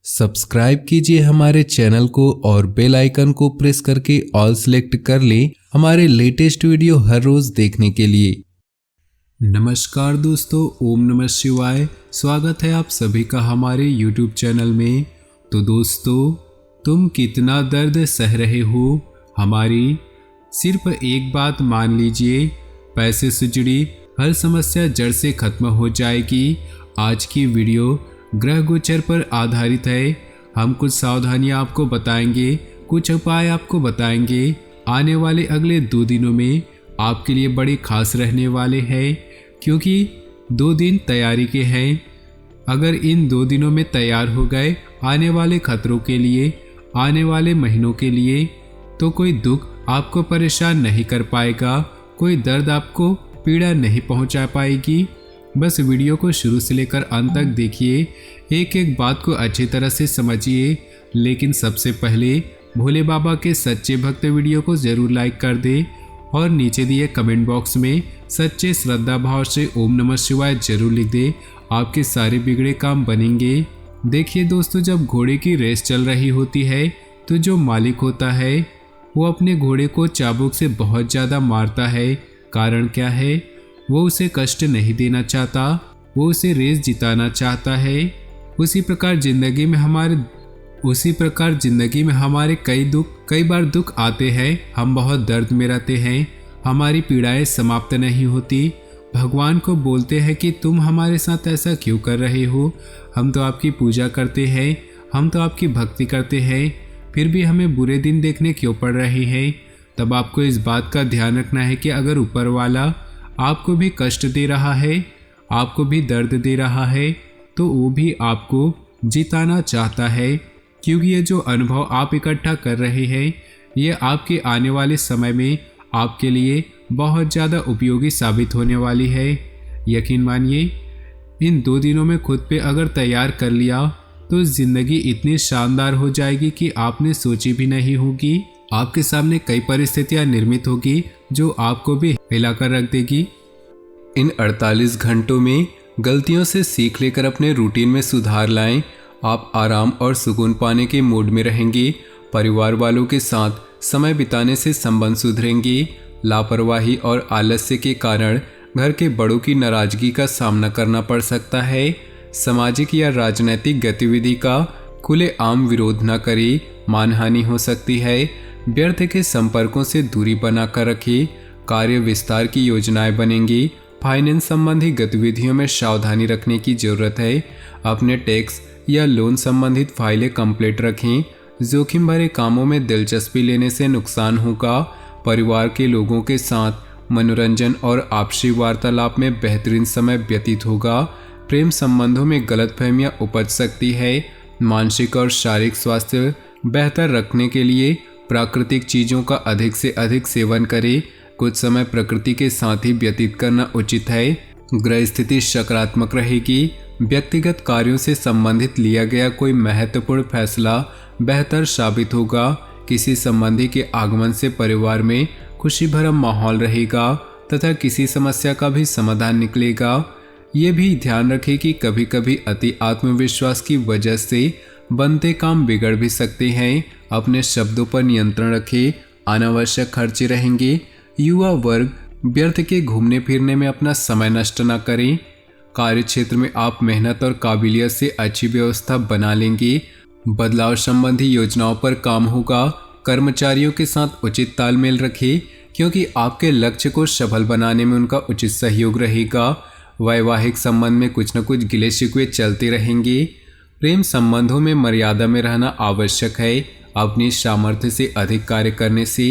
Subscribe कीजिए हमारे channel को और बेल आइकन को प्रेस करके ऑल सेलेक्ट कर लें हमारे लेटेस्ट वीडियो हर रोज देखने के लिए। नमस्कार दोस्तों, ओम नमः शिवाय। स्वागत है आप सभी का हमारे YouTube चैनल में। तो दोस्तों, तुम कितना दर्द सह रहे हो, हमारी सिर्फ एक बात मान लीजिए, पैसे से जुड़ी हर समस्या जड़ से खत्म हो जाएगी। आज की वीडियो ग्रह गोचर पर आधारित है। हम कुछ सावधानियां आपको बताएंगे, कुछ उपाय आपको बताएंगे। आने वाले अगले 2 दिनों में आपके लिए बड़े खास रहने वाले हैं, क्योंकि 2 दिन तैयारी के हैं। अगर इन 2 दिनों में तैयार हो गए आने वाले खतरों के लिए, आने वाले महीनों के लिए, तो कोई दुख आपको परेशान नहीं कर पाएगा, कोई दर्द आपको पीड़ा नहीं पहुंचा पाएगी। बस वीडियो को शुरू से लेकर अंत तक देखिए, एक एक बात को अच्छी तरह से समझिए। लेकिन सबसे पहले भोले बाबा के सच्चे भक्त वीडियो को ज़रूर लाइक कर दे और नीचे दिए कमेंट बॉक्स में सच्चे श्रद्धा भाव से ओम नमः शिवाय जरूर लिख दे। आपके सारे बिगड़े काम बनेंगे। देखिए दोस्तों, जब घोड़े की रेस चल रही होती है तो जो मालिक होता है वो अपने घोड़े को चाबुक से बहुत ज़्यादा मारता है। कारण क्या है? वो उसे कष्ट नहीं देना चाहता, वो उसे रेस जिताना चाहता है। उसी प्रकार जिंदगी में हमारे कई बार दुख आते हैं। हम बहुत दर्द में रहते हैं, हमारी पीड़ाएं समाप्त नहीं होती। भगवान को बोलते हैं कि तुम हमारे साथ ऐसा क्यों कर रहे हो? हम तो आपकी पूजा करते हैं, हम तो आपकी भक्ति करते हैं, फिर भी हमें बुरे दिन देखने क्यों पड़ रहे हैं? तब आपको इस बात का ध्यान रखना है कि अगर ऊपर वाला आपको भी कष्ट दे रहा है, आपको भी दर्द दे रहा है, तो वो भी आपको जिताना चाहता है। क्योंकि ये जो अनुभव आप इकट्ठा कर रहे हैं, ये आपके आने वाले समय में आपके लिए बहुत ज़्यादा उपयोगी साबित होने वाली है। यकीन मानिए, इन 2 दिनों में खुद पे अगर तैयार कर लिया तो ज़िंदगी इतनी शानदार हो जाएगी कि आपने सोची भी नहीं होगी। आपके सामने कई परिस्थितियां निर्मित होगी जो आपको भी हिलाकर रख देगी। इन 48 घंटों में गलतियों से सीख लेकर अपने रूटीन में सुधार लाएं। आप आराम और सुकून पाने के मूड में रहेंगे। परिवार वालों के साथ समय बिताने से संबंध सुधरेंगे। लापरवाही और आलस्य के कारण घर के बड़ों की नाराजगी का सामना करना पड़ सकता है। सामाजिक या राजनीतिक गतिविधि का खुलेआम विरोध न करें, मानहानि हो सकती है। व्यर्थ के संपर्कों से दूरी बनाकर रखें। कार्य विस्तार की योजनाएं बनेंगी। फाइनेंस संबंधी गतिविधियों में सावधानी रखने की जरूरत है। अपने टैक्स या लोन संबंधित फाइलें कंप्लीट रखें। जोखिम भरे कामों में दिलचस्पी लेने से नुकसान होगा। परिवार के लोगों के साथ मनोरंजन और आपसी वार्तालाप में बेहतरीन समय व्यतीत होगा। प्रेम संबंधों में गलतफहमियां उपज सकती है। मानसिक और शारीरिक स्वास्थ्य बेहतर रखने के लिए प्राकृतिक चीज़ों का अधिक से अधिक सेवन करें। कुछ समय प्रकृति के साथ ही व्यतीत करना उचित है। ग्रह स्थिति सकारात्मक रहेगी। व्यक्तिगत कार्यों से संबंधित लिया गया कोई महत्वपूर्ण फैसला बेहतर साबित होगा। किसी संबंधी के आगमन से परिवार में खुशी भरा माहौल रहेगा तथा किसी समस्या का भी समाधान निकलेगा। ये भी ध्यान रखें कि कभी कभी अति आत्मविश्वास की वजह से बनते काम बिगड़ भी सकते हैं। अपने शब्दों पर नियंत्रण रखें। अनावश्यक खर्चे रहेंगे। युवा वर्ग व्यर्थ के घूमने फिरने में अपना समय नष्ट न करें। कार्य क्षेत्र में आप मेहनत और काबिलियत से अच्छी व्यवस्था बना लेंगे। बदलाव संबंधी योजनाओं पर काम होगा। कर्मचारियों के साथ उचित तालमेल रखें, क्योंकि आपके लक्ष्य को सफल बनाने में उनका उचित सहयोग रहेगा। वैवाहिक संबंध में कुछ न कुछ गिले शिकवे चलते रहेंगे। प्रेम संबंधों में मर्यादा में रहना आवश्यक है। अपनी सामर्थ्य से अधिक कार्य करने से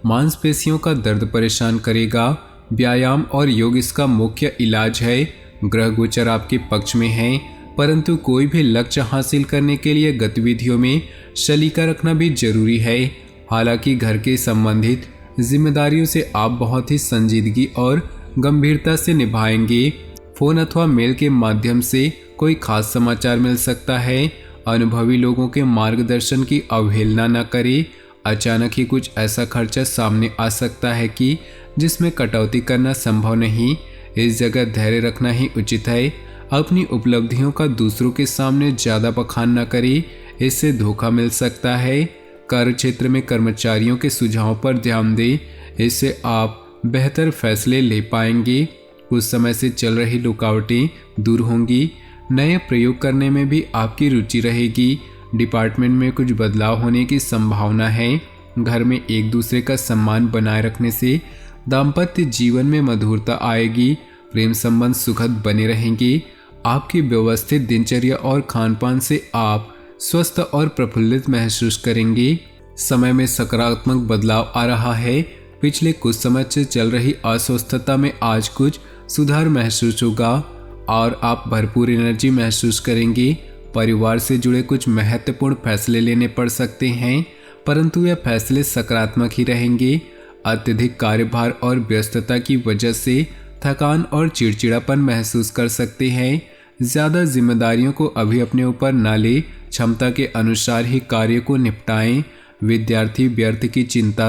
मांसपेशियों का दर्द परेशान करेगा। व्यायाम और योग इसका मुख्य इलाज है। ग्रह गोचर आपके पक्ष में है, परंतु कोई भी लक्ष्य हासिल करने के लिए गतिविधियों में सलीका रखना भी जरूरी है। हालांकि घर के संबंधित जिम्मेदारियों से आप बहुत ही संजीदगी और गंभीरता से निभाएंगे। फोन अथवा मेल के माध्यम से कोई खास समाचार मिल सकता है। अनुभवी लोगों के मार्गदर्शन की अवहेलना न करें। अचानक ही कुछ ऐसा खर्चा सामने आ सकता है कि जिसमें कटौती करना संभव नहीं। इस जगह धैर्य रखना ही उचित है। अपनी उपलब्धियों का दूसरों के सामने ज़्यादा बखान न करें। इससे धोखा मिल सकता है। कार्य क्षेत्र में कर्मचारियों के सुझावों पर ध्यान दें, इससे आप बेहतर फैसले ले पाएंगे। कुछ समय से चल रही रुकावटें दूर होंगी। नए प्रयोग करने में भी आपकी रुचि रहेगी। डिपार्टमेंट में कुछ बदलाव होने की संभावना है। घर में एक दूसरे का सम्मान बनाए रखने से दाम्पत्य जीवन में मधुरता आएगी। प्रेम संबंध सुखद बने रहेंगे। आपकी व्यवस्थित दिनचर्या और खानपान से आप स्वस्थ और प्रफुल्लित महसूस करेंगे। समय में सकारात्मक बदलाव आ रहा है। पिछले कुछ समय से चल रही अस्वस्थता में आज कुछ सुधार महसूस होगा और आप भरपूर एनर्जी महसूस करेंगे। परिवार से जुड़े कुछ महत्वपूर्ण फैसले लेने पड़ सकते हैं, परंतु यह फैसले सकारात्मक ही रहेंगे। अत्यधिक कार्यभार और व्यस्तता की वजह से थकान और चिड़चिड़ापन महसूस कर सकते हैं। ज़्यादा जिम्मेदारियों को अभी अपने ऊपर न ले, क्षमता के अनुसार ही कार्य को निपटाएं। विद्यार्थी व्यर्थ की चिंता,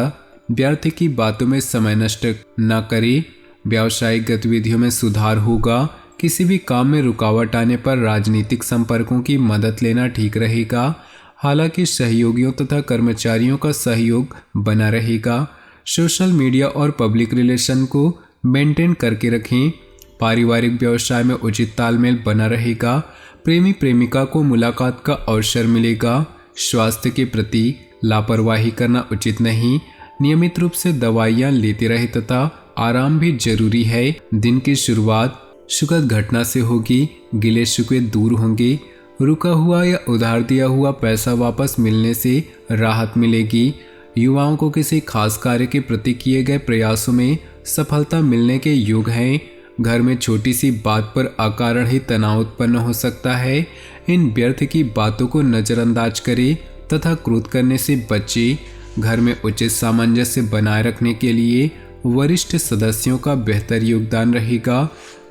व्यर्थ की बातों में समय नष्ट न करें। व्यावसायिक गतिविधियों में सुधार होगा। किसी भी काम में रुकावट आने पर राजनीतिक संपर्कों की मदद लेना ठीक रहेगा। हालांकि सहयोगियों तथा कर्मचारियों का सहयोग बना रहेगा। सोशल मीडिया और पब्लिक रिलेशन को मेंटेन करके रखें। पारिवारिक व्यवसाय में उचित तालमेल बना रहेगा। प्रेमी प्रेमिका को मुलाकात का अवसर मिलेगा। स्वास्थ्य के प्रति लापरवाही करना उचित नहीं। नियमित रूप से दवाइयाँ लेते रहे तथा आराम भी जरूरी है। दिन की शुरुआत सुखद घटना से होगी। गिले शिकवे दूर होंगे। रुका हुआ या उधार दिया हुआ पैसा वापस मिलने से राहत मिलेगी। युवाओं को किसी खास कार्य के प्रति किए गए प्रयासों में सफलता मिलने के योग हैं। घर में छोटी सी बात पर अकारण ही तनाव उत्पन्न हो सकता है। इन व्यर्थ की बातों को नज़रअंदाज करें तथा क्रोध करने से बचें। घर में उचित सामंजस्य बनाए रखने के लिए वरिष्ठ सदस्यों का बेहतर योगदान रहेगा।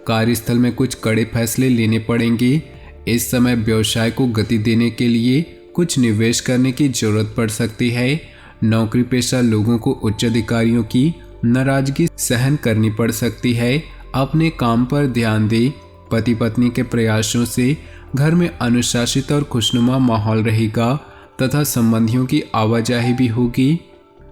कार्यस्थल में कुछ कड़े फैसले लेने पड़ेंगे। इस समय व्यवसाय को गति देने के लिए कुछ निवेश करने की जरूरत पड़ सकती है। नौकरी पेशा लोगों को उच्च अधिकारियों की नाराजगी सहन करनी पड़ सकती है। अपने काम पर ध्यान दें। पति पत्नी के प्रयासों से घर में अनुशासित और खुशनुमा माहौल रहेगा तथा संबंधियों की आवाजाही भी होगी।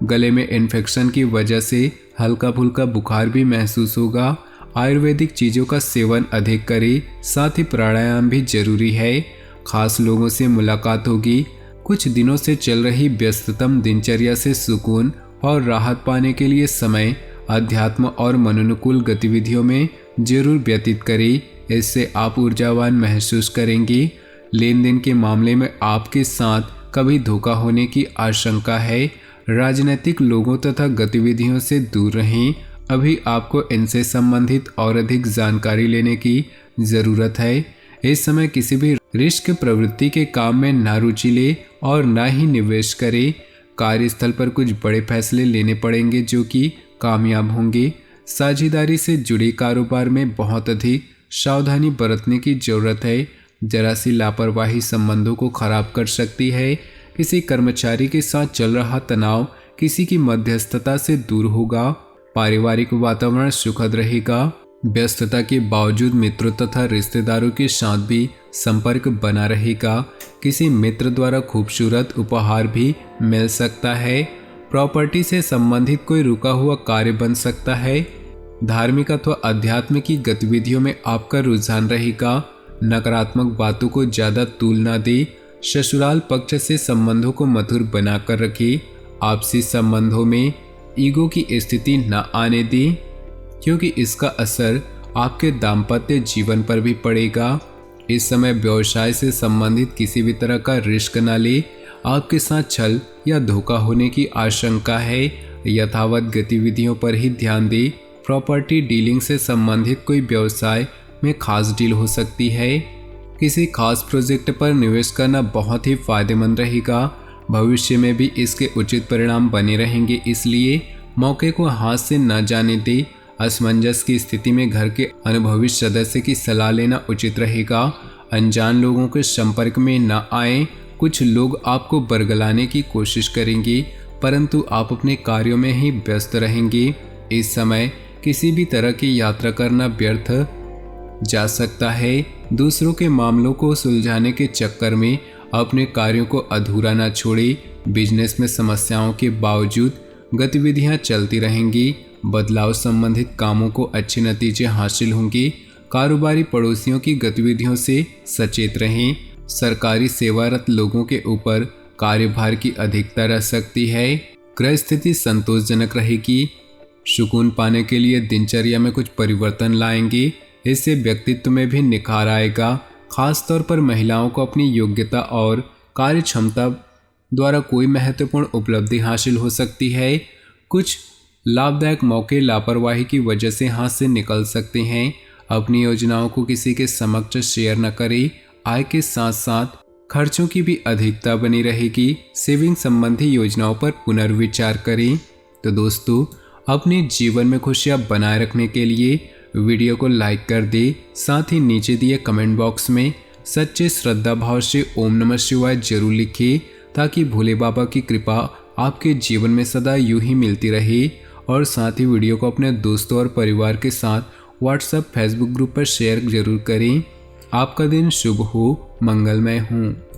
गले में इन्फेक्शन की वजह से हल्का फुल्का बुखार भी महसूस होगा। आयुर्वेदिक चीज़ों का सेवन अधिक करें। साथ ही प्राणायाम भी जरूरी है। खास लोगों से मुलाकात होगी। कुछ दिनों से चल रही व्यस्ततम दिनचर्या से सुकून और राहत पाने के लिए समय अध्यात्म और मनोनुकूल गतिविधियों में जरूर व्यतीत करें। इससे आप ऊर्जावान महसूस करेंगे। लेन देन के मामले में आपके साथ कभी धोखा होने की आशंका है। राजनीतिक लोगों तथा गतिविधियों से दूर रहें। अभी आपको इनसे संबंधित और अधिक जानकारी लेने की ज़रूरत है। इस समय किसी भी रिस्क प्रवृत्ति के काम में ना रुचि ले और ना ही निवेश करें। कार्यस्थल पर कुछ बड़े फैसले लेने पड़ेंगे जो कि कामयाब होंगे। साझेदारी से जुड़े कारोबार में बहुत अधिक सावधानी बरतने की ज़रूरत है। जरा सी लापरवाही संबंधों को खराब कर सकती है। किसी कर्मचारी के साथ चल रहा तनाव किसी की मध्यस्थता से दूर होगा। पारिवारिक वातावरण सुखद रहेगा। व्यस्तता के बावजूद मित्रों तथा रिश्तेदारों के साथ भी संपर्क बना रहेगा। किसी मित्र द्वारा खूबसूरत उपहार भी मिल सकता है। प्रॉपर्टी से संबंधित कोई रुका हुआ कार्य बन सकता है। धार्मिक अथवा अध्यात्म की गतिविधियों में आपका रुझान रहेगा। नकारात्मक बातों को ज़्यादा तूल ना दे। ससुराल पक्ष से संबंधों को मधुर बनाकर रखें। आपसी संबंधों में ईगो की स्थिति न आने दें, क्योंकि इसका असर आपके दाम्पत्य जीवन पर भी पड़ेगा। इस समय व्यवसाय से संबंधित किसी भी तरह का रिस्क न ले। आपके साथ छल या धोखा होने की आशंका है। यथावत गतिविधियों पर ही ध्यान दें। प्रॉपर्टी डीलिंग से संबंधित कोई व्यवसाय में खास डील हो सकती है। किसी खास प्रोजेक्ट पर निवेश करना बहुत ही फायदेमंद रहेगा। भविष्य में भी इसके उचित परिणाम बने रहेंगे, इसलिए मौके को हाथ से न जाने दे। असमंजस की स्थिति में घर के अनुभवी सदस्य की सलाह लेना उचित रहेगा। अनजान लोगों के संपर्क में न आए। कुछ लोग आपको बरगलाने की कोशिश करेंगे, परंतु आप अपने कार्यों में ही व्यस्त रहेंगे। इस समय किसी भी तरह की यात्रा करना व्यर्थ जा सकता है। दूसरों के मामलों को सुलझाने के चक्कर में अपने कार्यों को अधूरा न छोड़े। बिजनेस में समस्याओं के बावजूद गतिविधियां चलती रहेंगी। बदलाव संबंधित कामों को अच्छे नतीजे हासिल होंगे। कारोबारी पड़ोसियों की गतिविधियों से सचेत रहें। सरकारी सेवारत लोगों के ऊपर कार्यभार की अधिकता रह सकती है। गृह स्थिति संतोषजनक रहेगी। सुकून पाने के लिए दिनचर्या में कुछ परिवर्तन लाएंगे। इससे व्यक्तित्व में भी निखार आएगा। खासतौर पर महिलाओं को अपनी योग्यता और कार्य क्षमता द्वारा कोई महत्वपूर्ण उपलब्धि हासिल हो सकती है। कुछ लाभदायक मौके लापरवाही की वजह से हाथ से निकल सकते हैं। अपनी योजनाओं को किसी के समक्ष शेयर न करें। आय के साथ साथ खर्चों की भी अधिकता बनी रहेगी। सेविंग संबंधी योजनाओं पर पुनर्विचार करें। तो दोस्तों, अपने जीवन में खुशियां बनाए रखने के लिए वीडियो को लाइक कर दे। साथ ही नीचे दिए कमेंट बॉक्स में सच्चे श्रद्धा भाव से ओम नमः शिवाय जरूर लिखिए, ताकि भोले बाबा की कृपा आपके जीवन में सदा यूं ही मिलती रहे। और साथ ही वीडियो को अपने दोस्तों और परिवार के साथ व्हाट्सएप फेसबुक ग्रुप पर शेयर जरूर करें। आपका दिन शुभ हो, मंगलमय हो।